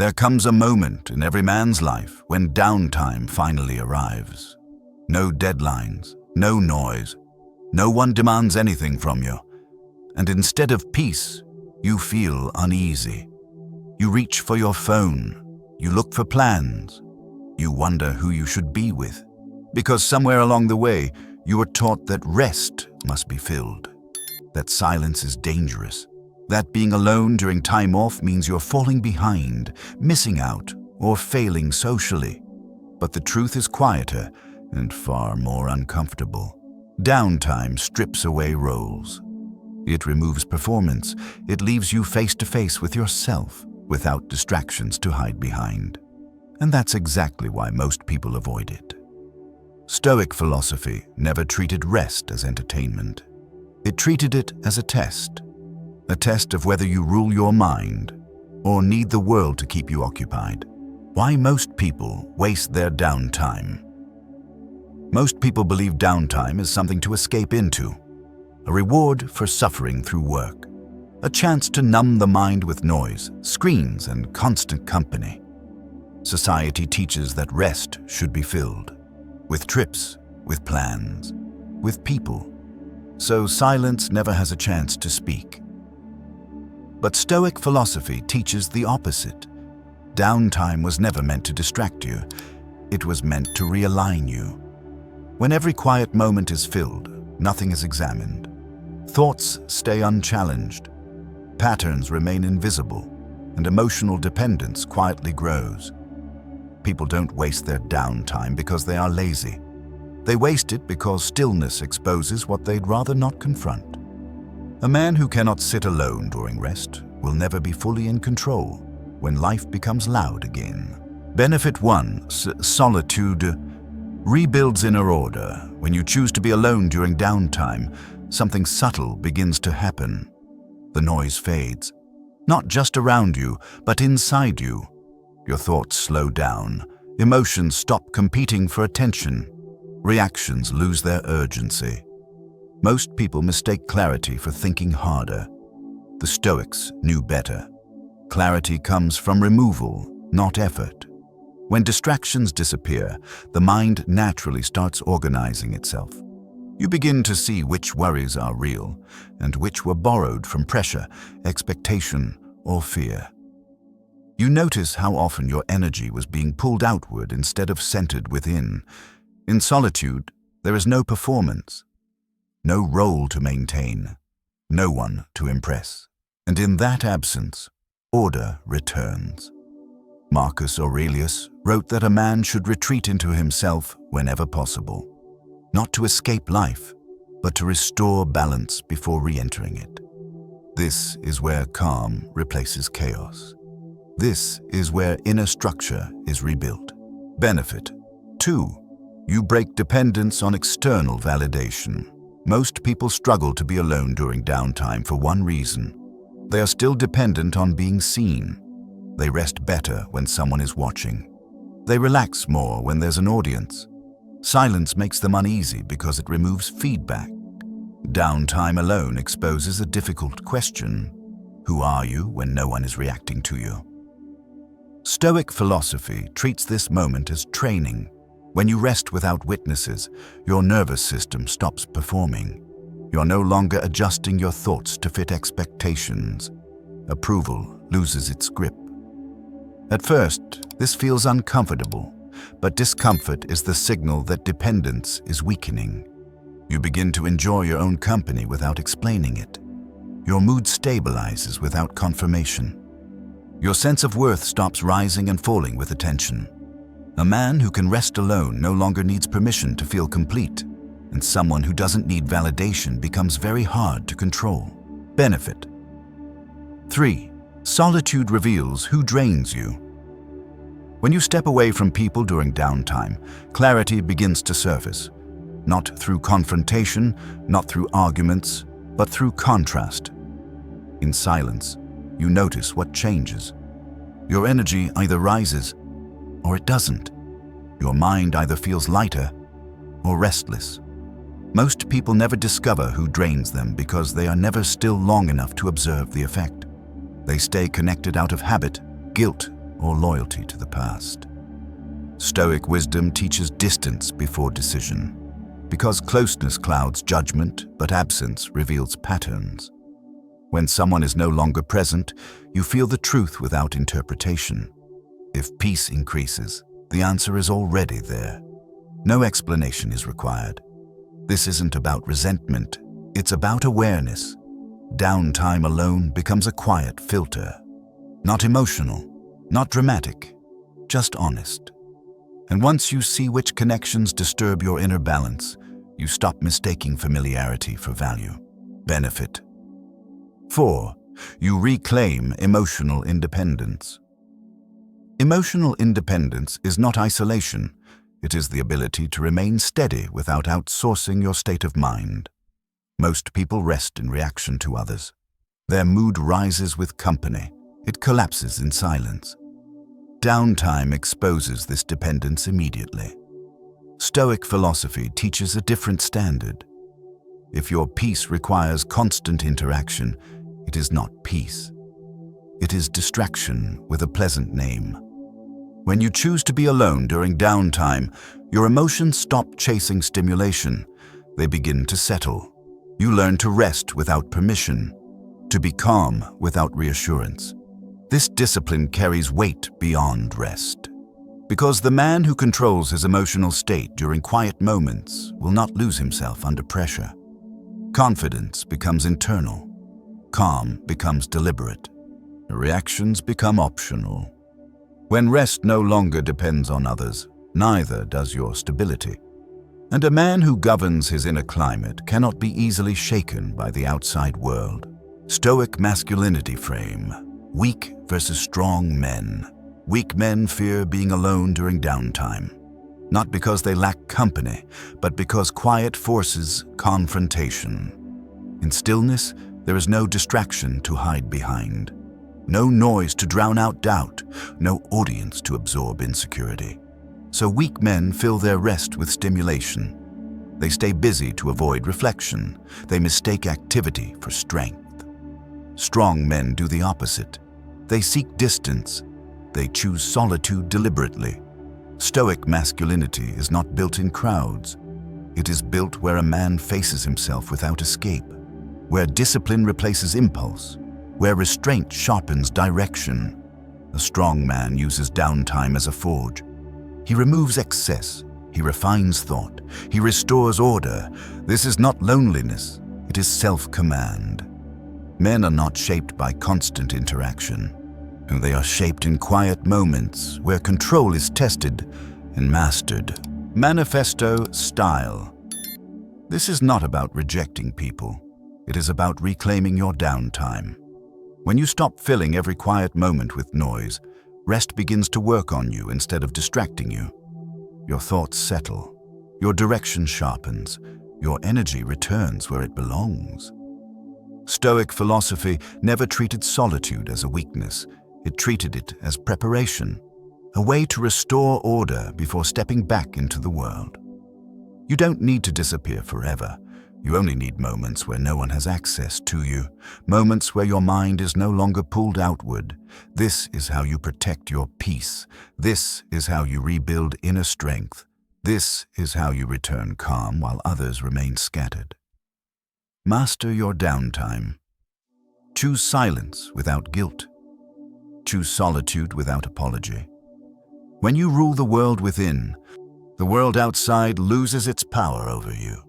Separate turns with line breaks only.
There comes a moment in every man's life when downtime finally arrives. No deadlines, no noise, no one demands anything from you. And instead of peace, you feel uneasy. You reach for your phone, you look for plans, you wonder who you should be with, because somewhere along the way, you were taught that rest must be filled, that silence is dangerous, that being alone during time off means you're falling behind, missing out, or failing socially. But the truth is quieter and far more uncomfortable. Downtime strips away roles. It removes performance. It leaves you face to face with yourself without distractions to hide behind. And that's exactly why most people avoid it. Stoic philosophy never treated rest as entertainment. It treated it as a test of whether you rule your mind or need the world to keep you occupied. Why most people waste their downtime. Most people believe downtime is something to escape into, a reward for suffering through work, a chance to numb the mind with noise, screens, and constant company. Society teaches that rest should be filled with trips, with plans, with people, so silence never has a chance to speak. But Stoic philosophy teaches the opposite. Downtime was never meant to distract you. It was meant to realign you. When every quiet moment is filled, nothing is examined. Thoughts stay unchallenged. Patterns remain invisible, and emotional dependence quietly grows. People don't waste their downtime because they are lazy. They waste it because stillness exposes what they'd rather not confront. A man who cannot sit alone during rest will never be fully in control when life becomes loud again. Benefit 1. Solitude rebuilds inner order. When you choose to be alone during downtime, something subtle begins to happen. The noise fades, not just around you, but inside you. Your thoughts slow down, emotions stop competing for attention, reactions lose their urgency. Most people mistake clarity for thinking harder. The Stoics knew better. Clarity comes from removal, not effort. When distractions disappear, the mind naturally starts organizing itself. You begin to see which worries are real and which were borrowed from pressure, expectation, or fear. You notice how often your energy was being pulled outward instead of centered within. In solitude, there is no performance, no role to maintain, no one to impress. And in that absence, order returns. Marcus Aurelius wrote that a man should retreat into himself whenever possible, not to escape life, but to restore balance before re-entering it. This is where calm replaces chaos. This is where inner structure is rebuilt. Benefit 2. You break dependence on external validation. Most people struggle to be alone during downtime for one reason. They are still dependent on being seen. They rest better when someone is watching. They relax more when there's an audience. Silence makes them uneasy because it removes feedback. Downtime alone exposes a difficult question. Who are you when no one is reacting to you? Stoic philosophy treats this moment as training. When you rest without witnesses, your nervous system stops performing. You're no longer adjusting your thoughts to fit expectations. Approval loses its grip. At first, this feels uncomfortable, but discomfort is the signal that dependence is weakening. You begin to enjoy your own company without explaining it. Your mood stabilizes without confirmation. Your sense of worth stops rising and falling with attention. A man who can rest alone no longer needs permission to feel complete, and someone who doesn't need validation becomes very hard to control. Benefit 3. Solitude reveals who drains you. When you step away from people during downtime, clarity begins to surface. Not through confrontation, not through arguments, but through contrast. In silence, you notice what changes. Your energy either rises or it doesn't. Your mind either feels lighter or restless. Most people never discover who drains them because they are never still long enough to observe the effect. They stay connected out of habit, guilt, or loyalty to the past. Stoic wisdom teaches distance before decision, because closeness clouds judgment, but absence reveals patterns. When someone is no longer present, you feel the truth without interpretation. If peace increases, the answer is already there. No explanation is required. This isn't about resentment, it's about awareness. Downtime alone becomes a quiet filter. Not emotional, not dramatic, just honest. And once you see which connections disturb your inner balance, you stop mistaking familiarity for value, benefit. 4. You reclaim emotional independence. Emotional independence is not isolation. It is the ability to remain steady without outsourcing your state of mind. Most people rest in reaction to others. Their mood rises with company. It collapses in silence. Downtime exposes this dependence immediately. Stoic philosophy teaches a different standard. If your peace requires constant interaction, it is not peace. It is distraction with a pleasant name. When you choose to be alone during downtime, your emotions stop chasing stimulation. They begin to settle. You learn to rest without permission, to be calm without reassurance. This discipline carries weight beyond rest, because the man who controls his emotional state during quiet moments will not lose himself under pressure. Confidence becomes internal. Calm becomes deliberate. Reactions become optional. When rest no longer depends on others, neither does your stability. And a man who governs his inner climate cannot be easily shaken by the outside world. Stoic masculinity frame: weak versus strong men. Weak men fear being alone during downtime, not because they lack company, but because quiet forces confrontation. In stillness, there is no distraction to hide behind, no noise to drown out doubt, no audience to absorb insecurity. So weak men fill their rest with stimulation. They stay busy to avoid reflection. They mistake activity for strength. Strong men do the opposite. They seek distance. They choose solitude deliberately. Stoic masculinity is not built in crowds. It is built where a man faces himself without escape, where discipline replaces impulse, where restraint sharpens direction. A strong man uses downtime as a forge. He removes excess. He refines thought. He restores order. This is not loneliness. It is self-command. Men are not shaped by constant interaction. They are shaped in quiet moments where control is tested and mastered. Manifesto style. This is not about rejecting people. It is about reclaiming your downtime. When you stop filling every quiet moment with noise, rest begins to work on you instead of distracting you. Your thoughts settle. Your direction sharpens. Your energy returns where it belongs. Stoic philosophy never treated solitude as a weakness. It treated it as preparation, a way to restore order before stepping back into the world. You don't need to disappear forever. You only need moments where no one has access to you, moments where your mind is no longer pulled outward. This is how you protect your peace. This is how you rebuild inner strength. This is how you return calm while others remain scattered. Master your downtime. Choose silence without guilt. Choose solitude without apology. When you rule the world within, the world outside loses its power over you.